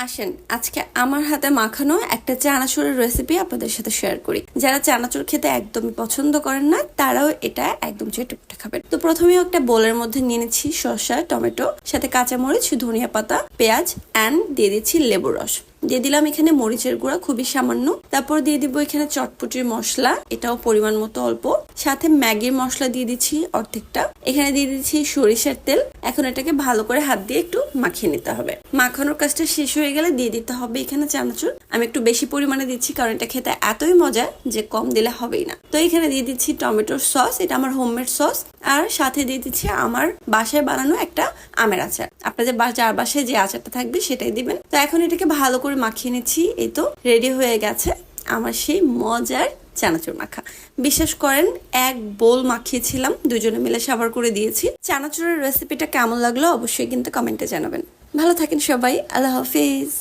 আসেন আজকে আমার হাতে মাখানো একটা চানাচুরের রেসিপি আপনাদের সাথে শেয়ার করি। যারা চানাচুর খেতে একদমই পছন্দ করেন না তারাও এটা একদম চেটেপুটে খাবেন। তো প্রথমেই একটা বোলের মধ্যে নিয়ে নিচ্ছি শসা, টমেটো, সাথে কাঁচামরিচ, ধনিয়া পাতা, পেঁয়াজ অ্যান্ড দিয়ে দিচ্ছি লেবুর রস। দিয়ে দিলাম এখানে মরিচের গুঁড়া খুবই সামান্য। তারপর দিয়ে দিব এখানে চটপটির মশলা, এটাও পরিমাণ মতো অল্প। সাথে ম্যাগির মশলা দিয়ে দিচ্ছি অর্ধেকটা। এখানে দিয়ে দিচ্ছি সরিষার তেল। এখন এটাকে ভালো করে হাত দিয়ে একটু মাখিয়ে নিতে হবে। মাখানোর কাজটা শেষ হয়ে গেলে দিয়ে দিতে হবে এখানে চানাচুর। আমি একটু বেশি পরিমাণে দিচ্ছি কারণ এটা খেতে এতই মজা যে কম দিলে হবেই না। তো এখানে দিয়ে দিচ্ছি টমেটোর সস, এটা আমার হোমমেড সস। আর সাথে দিয়ে দিচ্ছি আমার বাসায় বানানো একটা আমের আচার। আপনাদের যার বাসায় যে আচারটা থাকবে সেটাই দিবেন। তো এখন এটাকে ভালো করে মাখিয়ে নিচ্ছি। এই তো রেডি হয়ে গেছে আমার সেই মজার চানাচুর মাখা। বিশ্বাস করেন এক বোল মাখিয়েছিলাম, দুজনে মিলে সাবার করে দিয়েছি। চানাচুরের রেসিপিটা কেমন লাগলো অবশ্যই কিন্তু কমেন্টে জানাবেন। ভালো থাকেন সবাই, আল্লাহ হাফিজ।